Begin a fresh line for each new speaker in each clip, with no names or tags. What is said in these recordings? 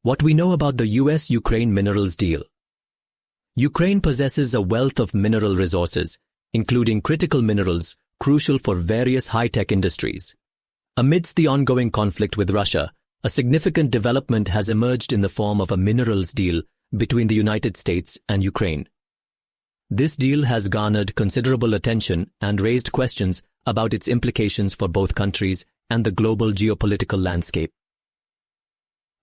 What we know about the US-Ukraine minerals deal. Ukraine possesses a wealth of mineral resources, including critical minerals crucial for various high-tech industries. Amidst the ongoing conflict with Russia, a significant development has emerged in the form of a minerals deal between the United States and Ukraine. This deal has garnered considerable attention and raised questions about its implications for both countries and the global geopolitical landscape.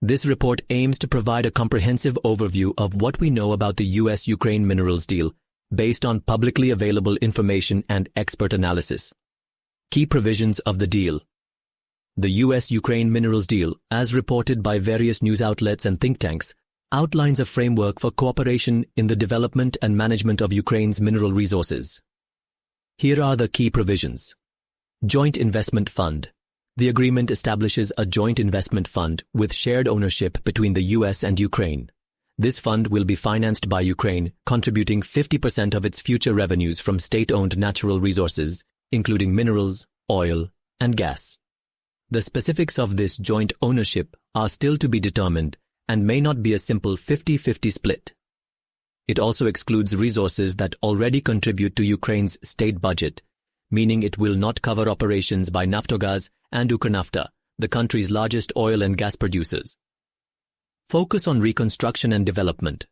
This report aims to provide a comprehensive overview of what we know about the US-Ukraine minerals deal based on publicly available information and expert analysis. Key provisions of the deal. The US-Ukraine minerals deal, as reported by various news outlets and think tanks, outlines a framework for cooperation in the development and management of Ukraine's mineral resources. Here are the key provisions. Joint Investment Fund. The agreement establishes a joint investment fund with shared ownership between the US and Ukraine. This fund will be financed by Ukraine, contributing 50% of its future revenues from state-owned natural resources, including minerals, oil, and gas. The specifics of this joint ownership are still to be determined and may not be a simple 50-50 split. It also excludes resources that already contribute to Ukraine's state budget, meaning it will not cover operations by Naftogaz and Ukrnafta, the country's largest oil and gas producers. Focus on reconstruction and development.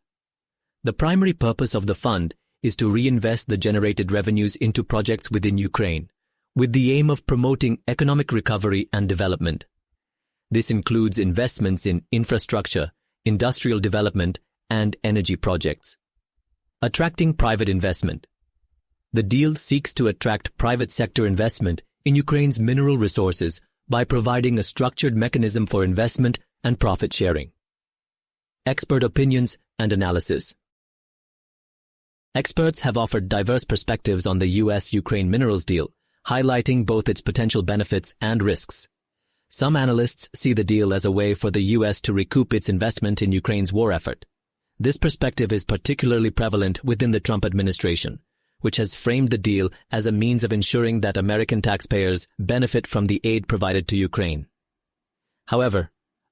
The primary purpose of the fund is to reinvest the generated revenues into projects within Ukraine, with the aim of promoting economic recovery and development. This includes investments in infrastructure, industrial development, and energy projects. Attracting private investment. The deal seeks to attract private sector investment in Ukraine's mineral resources by providing a structured mechanism for investment and profit sharing. Expert opinions and analysis. Experts have offered diverse perspectives on the US-Ukraine minerals deal, highlighting both its potential benefits and risks. Some analysts see the deal as a way for the US to recoup its investment in Ukraine's war effort. This perspective is particularly prevalent within the Trump administration, which has framed the deal as a means of ensuring that American taxpayers benefit from the aid provided to Ukraine. However,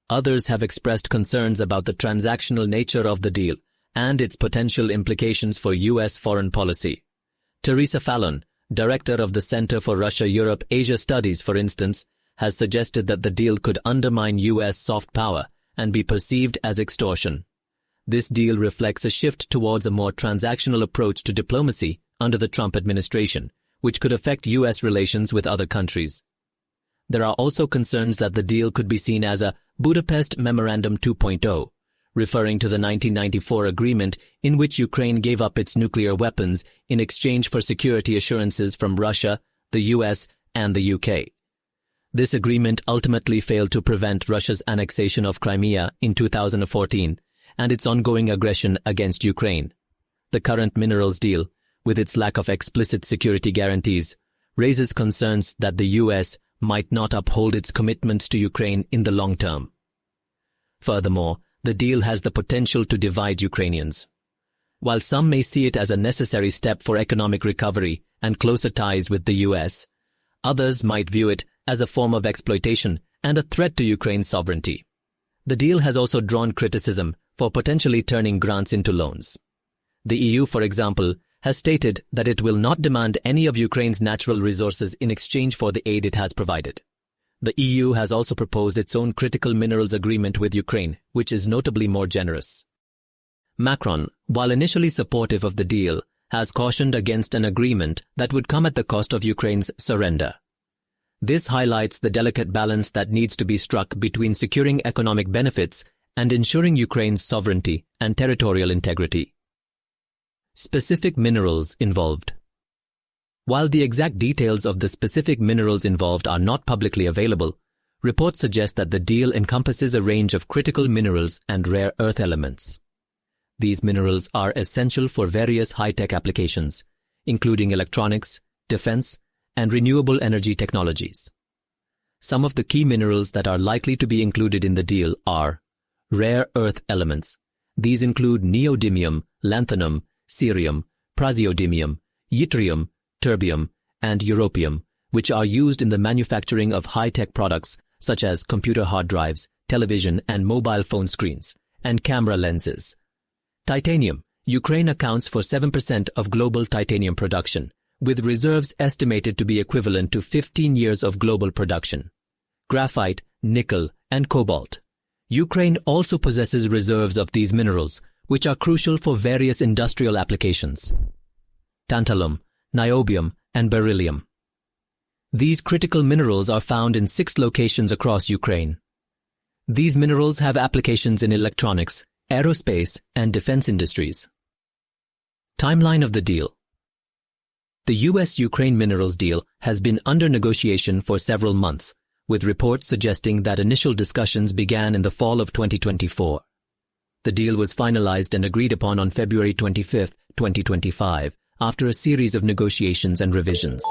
others have expressed concerns about the transactional nature of the deal and its potential implications for U.S. foreign policy. Teresa Fallon, director of the Center for Russia-Europe-Asia Studies, for instance, has suggested that the deal could undermine U.S. soft power and be perceived as extortion. This deal reflects a shift towards a more transactional approach to diplomacy under the Trump administration, which could affect U.S. relations with other countries. There are also concerns that the deal could be seen as a Budapest Memorandum 2.0, referring to the 1994 agreement in which Ukraine gave up its nuclear weapons in exchange for security assurances from Russia, the U.S., and the UK. This agreement ultimately failed to prevent Russia's annexation of Crimea in 2014 and its ongoing aggression against Ukraine. The current minerals deal, with its lack of explicit security guarantees, raises concerns that the U.S. might not uphold its commitments to Ukraine in the long term. Furthermore, the deal has the potential to divide Ukrainians. While some may see it as a necessary step for economic recovery and closer ties with the U.S., others might view it as a form of exploitation and a threat to Ukraine's sovereignty. The deal has also drawn criticism for potentially turning grants into loans. The EU, for example, has stated that it will not demand any of Ukraine's natural resources in exchange for the aid it has provided. The EU has also proposed its own critical minerals agreement with Ukraine, which is notably more generous. Macron, while initially supportive of the deal, has cautioned against an agreement that would come at the cost of Ukraine's surrender. This highlights the delicate balance that needs to be struck between securing economic benefits and ensuring Ukraine's sovereignty and territorial integrity. Specific minerals involved. While the exact details of the specific minerals involved are not publicly available, reports suggest that the deal encompasses a range of critical minerals and rare earth elements. These minerals are essential for various high-tech applications, including electronics, defense, and renewable energy technologies. Some of the key minerals that are likely to be included in the deal are rare earth elements. These include neodymium, lanthanum, cerium, praseodymium, yttrium, terbium, and europium, which are used in the manufacturing of high-tech products such as computer hard drives, television and mobile phone screens, and camera lenses. Titanium. Ukraine accounts for 7% of global titanium production, with reserves estimated to be equivalent to 15 years of global production. Graphite, nickel, and cobalt. Ukraine also possesses reserves of these minerals, which are crucial for various industrial applications. Tantalum, niobium, and beryllium. These critical minerals are found in 6 locations across Ukraine. These minerals have applications in electronics, aerospace, and defense industries. Timeline of the deal. The U.S.-Ukraine minerals deal has been under negotiation for several months, with reports suggesting that initial discussions began in the fall of 2024. The deal was finalized and agreed upon on February 25, 2025, after a series of negotiations and revisions.